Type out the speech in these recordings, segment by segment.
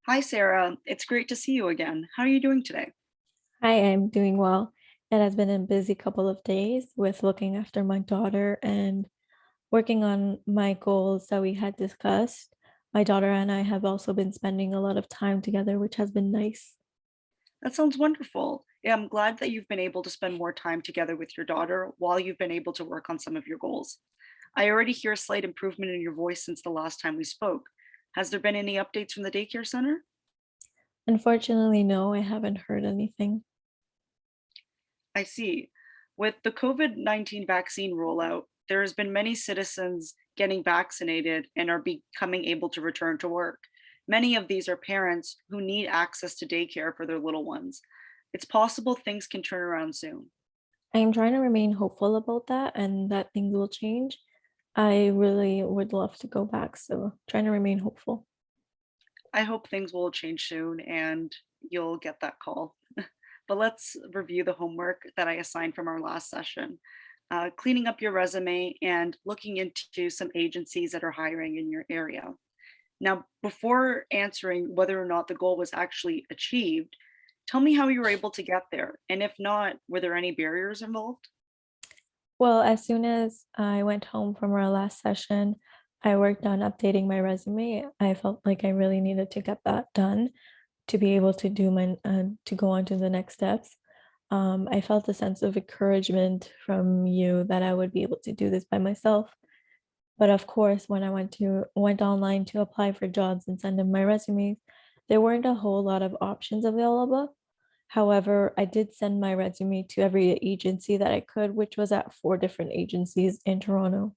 Hi, Sarah. It's great to see you again. How are you doing today? Hi, I'm doing well. It has been a busy couple of days with looking after my daughter and working on my goals that we had discussed. My daughter and I have also been spending a lot of time together, which has been nice. That sounds wonderful. Yeah, I'm glad that you've been able to spend more time together with your daughter while you've been able to work on some of your goals. I already hear a slight improvement in your voice since the last time we spoke. Has there been any updates from the daycare center? Unfortunately, no, I haven't heard anything. I see. With the COVID-19 vaccine rollout, there has been many citizens getting vaccinated and are becoming able to return to work. Many of these are parents who need access to daycare for their little ones. It's possible things can turn around soon. I am trying to remain hopeful about that and that things will change. I really would love to go back, so trying to remain hopeful. I hope things will change soon and you'll get that call. But let's review the homework that I assigned from our last session. Cleaning up your resume and looking into some agencies that are hiring in your area. Now, before answering whether or not the goal was actually achieved, tell me how you were able to get there. And if not, were there any barriers involved? Well, as soon as I went home from our last session, I worked on updating my resume. I felt like I really needed to get that done to be able to do my to go on to the next steps. I felt a sense of encouragement from you that I would be able to do this by myself. But of course, when I went online to apply for jobs and send in my resumes, there weren't a whole lot of options available. However, I did send my resume to every agency that I could, which was at four different agencies in Toronto.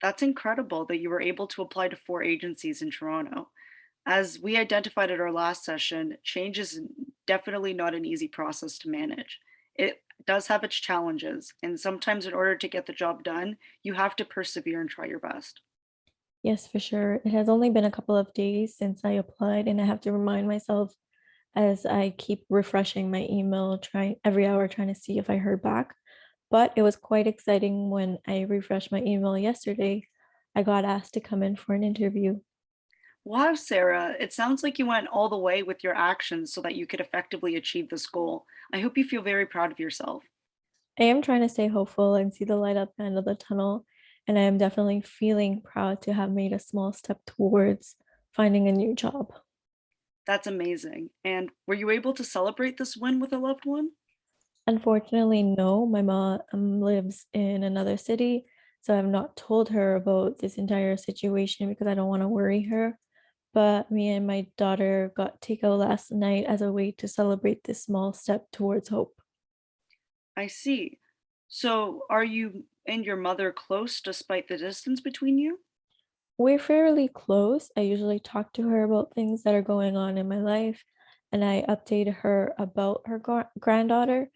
That's incredible that you were able to apply to 4 agencies in Toronto. As we identified at our last session, change is definitely not an easy process to manage. It does have its challenges, and sometimes, in order to get the job done, you have to persevere and try your best. Yes, for sure. It has only been a couple of days since I applied, and I have to remind myself as I keep refreshing my email, trying every hour, trying to see if I heard back. But it was quite exciting when I refreshed my email yesterday. I got asked to come in for an interview. Wow, Sarah, it sounds like you went all the way with your actions so that you could effectively achieve this goal. I hope you feel very proud of yourself. I am trying to stay hopeful and see the light at the end of the tunnel, and I am definitely feeling proud to have made a small step towards finding a new job. That's amazing. And were you able to celebrate this win with a loved one? Unfortunately, no, my mom lives in another city, so I've not told her about this entire situation because I don't want to worry her. But me and my daughter got takeout last night as a way to celebrate this small step towards hope. I see. So, are you and your mother close despite the distance between you? We're fairly close. I usually talk to her about things that are going on in my life, and I update her about her granddaughter.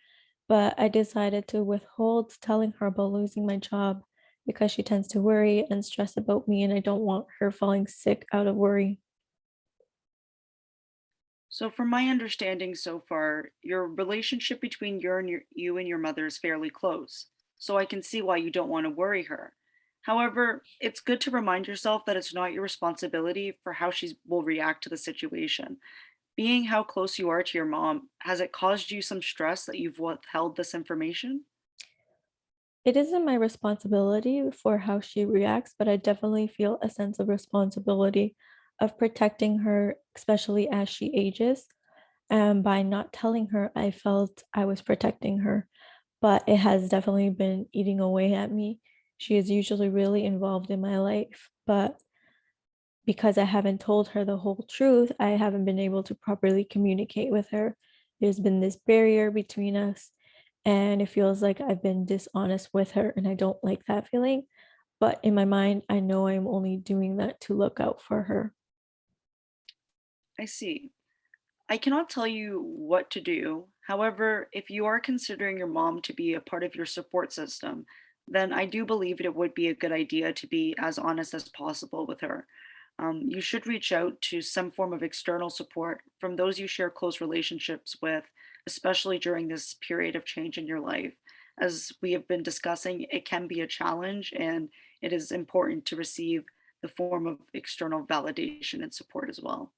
But I decided to withhold telling her about losing my job because she tends to worry and stress about me, and I don't want her falling sick out of worry. So, from my understanding so far, your relationship between you and your mother is fairly close. So I can see why you don't want to worry her. However, it's good to remind yourself that it's not your responsibility for how she will react to the situation. Being how close you are to your mom, has it caused you some stress that you've withheld this information? It isn't my responsibility for how she reacts, but I definitely feel a sense of responsibility of protecting her, especially as she ages. And by not telling her, I felt I was protecting her, but it has definitely been eating away at me. She is usually really involved in my life, but because I haven't told her the whole truth, I haven't been able to properly communicate with her. There's been this barrier between us, and it feels like I've been dishonest with her, and I don't like that feeling. But in my mind, I know I'm only doing that to look out for her. I see. I cannot tell you what to do. However, if you are considering your mom to be a part of your support system, then I do believe it would be a good idea to be as honest as possible with her. You should reach out to some form of external support from those you share close relationships with, especially during this period of change in your life. As we have been discussing, it can be a challenge and it is important to receive the form of external validation and support as well.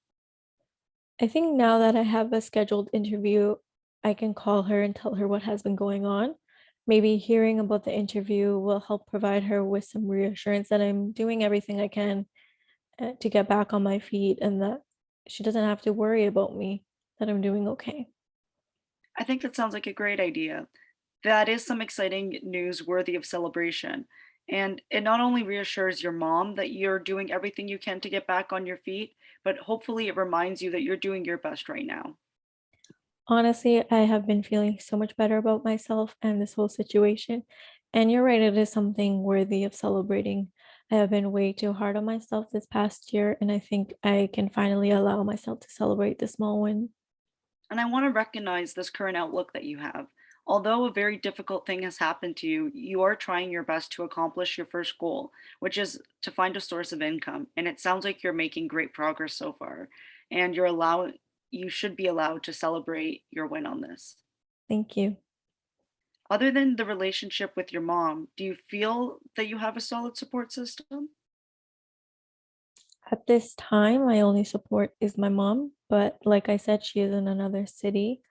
I think now that I have a scheduled interview, I can call her and tell her what has been going on. Maybe hearing about the interview will help provide her with some reassurance that I'm doing everything I can to get back on my feet and that she doesn't have to worry about me, that I'm doing okay. I think that sounds like a great idea. That is some exciting news worthy of celebration. And it not only reassures your mom that you're doing everything you can to get back on your feet, but hopefully it reminds you that you're doing your best right now. Honestly, I have been feeling so much better about myself and this whole situation. And you're right, it is something worthy of celebrating. I have been way too hard on myself this past year, and I think I can finally allow myself to celebrate the small win. And I want to recognize this current outlook that you have. Although a very difficult thing has happened to you, you are trying your best to accomplish your first goal, which is to find a source of income. And it sounds like you're making great progress so far. And you should be allowed to celebrate your win on this. Thank you. Other than the relationship with your mom, do you feel that you have a solid support system? At this time, my only support is my mom, but like I said, she is in another city.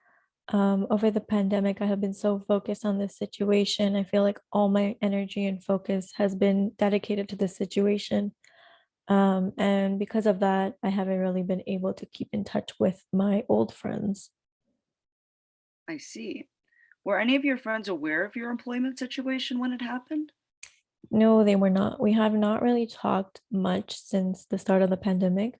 Over the pandemic, I have been so focused on this situation. I feel like all my energy and focus has been dedicated to this situation. And because of that, I haven't really been able to keep in touch with my old friends. I see. Were any of your friends aware of your employment situation when it happened? No, they were not. We have not really talked much since the start of the pandemic.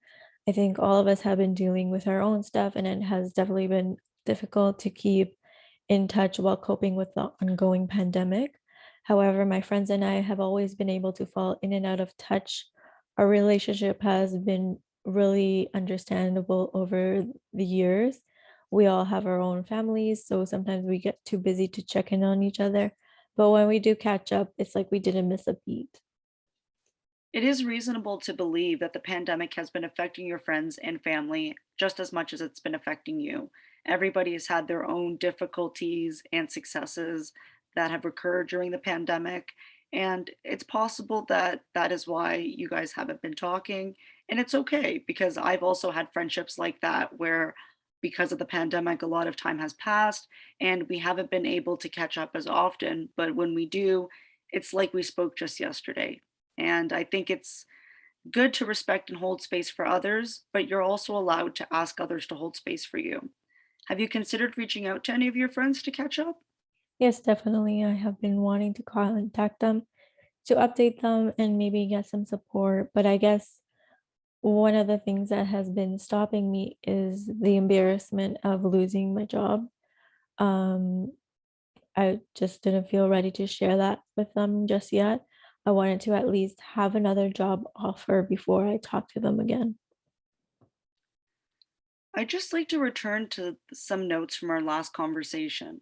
I think all of us have been dealing with our own stuff, and it has definitely been difficult to keep in touch while coping with the ongoing pandemic. However, my friends and I have always been able to fall in and out of touch. Our relationship has been really understandable over the years. We all have our own families, so sometimes we get too busy to check in on each other. But when we do catch up, it's like we didn't miss a beat. It is reasonable to believe that the pandemic has been affecting your friends and family just as much as it's been affecting you. Everybody has had their own difficulties and successes that have occurred during the pandemic. And it's possible that that is why you guys haven't been talking. And it's okay because I've also had friendships like that where, because of the pandemic, a lot of time has passed and we haven't been able to catch up as often. But when we do, it's like we spoke just yesterday. And I think it's good to respect and hold space for others, but you're also allowed to ask others to hold space for you. Have you considered reaching out to any of your friends to catch up? Yes, definitely. I have been wanting to contact them to update them and maybe get some support. But I guess one of the things that has been stopping me is the embarrassment of losing my job. Um, I just didn't feel ready to share that with them just yet. I wanted to at least have another job offer before I talk to them again. I'd just like to return to some notes from our last conversation.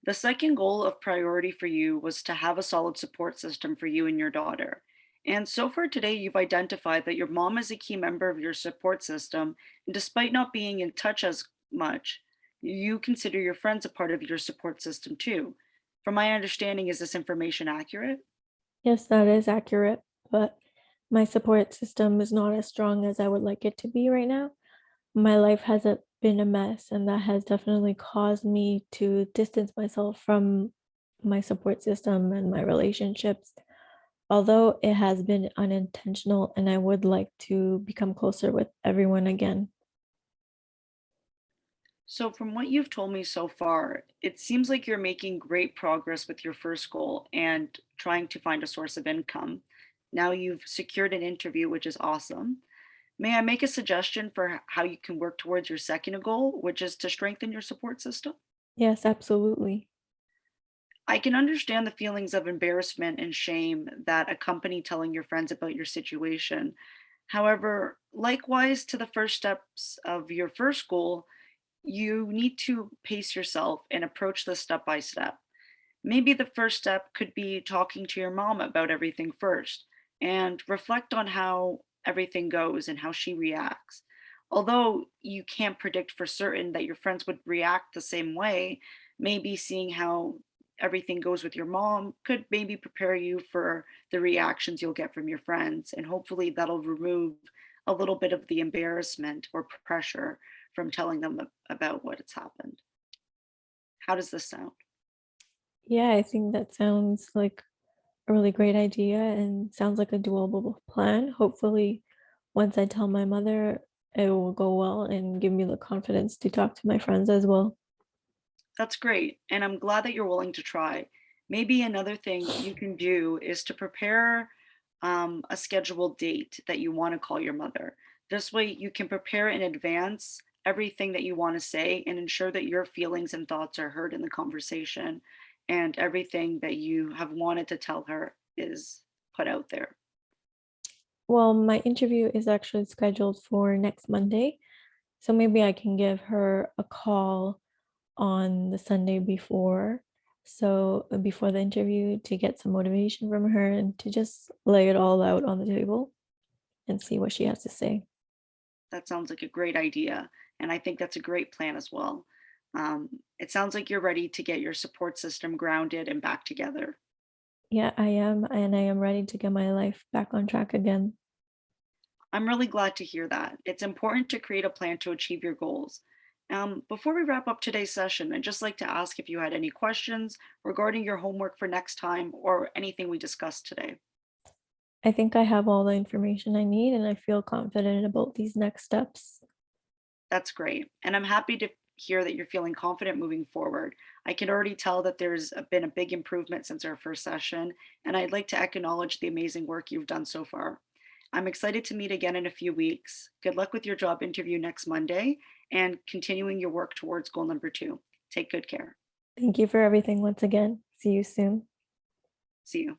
The second goal of priority for you was to have a solid support system for you and your daughter. And so far today, you've identified that your mom is a key member of your support system. And despite not being in touch as much, you consider your friends a part of your support system too. From my understanding, is this information accurate? Yes, that is accurate, but my support system is not as strong as I would like it to be right now. My life has been a mess, and that has definitely caused me to distance myself from my support system and my relationships. Although it has been unintentional, and I would like to become closer with everyone again. So, from what you've told me so far, it seems like you're making great progress with your first goal and trying to find a source of income. Now you've secured an interview, which is awesome. May I make a suggestion for how you can work towards your second goal, which is to strengthen your support system? Yes, absolutely. I can understand the feelings of embarrassment and shame that accompany telling your friends about your situation. However, likewise to the first steps of your first goal, you need to pace yourself and approach this step by step. Maybe the first step could be talking to your mom about everything first and reflect on how everything goes and how she reacts. Although you can't predict for certain that your friends would react the same way, maybe seeing how everything goes with your mom could maybe prepare you for the reactions you'll get from your friends. And hopefully that'll remove a little bit of the embarrassment or pressure from telling them about what has happened. How does this sound? Yeah, I think that sounds like a really great idea and sounds like a doable plan. Hopefully, once I tell my mother, it will go well and give me the confidence to talk to my friends as well. That's great. And I'm glad that you're willing to try. Maybe another thing you can do is to prepare a scheduled date that you want to call your mother. This way, you can prepare in advance everything that you want to say and ensure that your feelings and thoughts are heard in the conversation and everything that you have wanted to tell her is put out there. Well, my interview is actually scheduled for next Monday, so maybe I can give her a call on the Sunday before. So before the interview to get some motivation from her and to just lay it all out on the table and see what she has to say. That sounds like a great idea. And I think that's a great plan as well. It sounds like you're ready to get your support system grounded and back together. Yeah, I am, and I am ready to get my life back on track again. I'm really glad to hear that. It's important to create a plan to achieve your goals. Before we wrap up today's session, I'd just like to ask if you had any questions regarding your homework for next time or anything we discussed today. I think I have all the information I need, and I feel confident about these next steps. That's great. And I'm happy to hear that you're feeling confident moving forward. I can already tell that been a big improvement since our first session, and I'd like to acknowledge the amazing work you've done so far. I'm excited to meet again in a few weeks. Good luck with your job interview next Monday and continuing your work towards goal number 2. Take good care. Thank you for everything once again. See you soon. See you.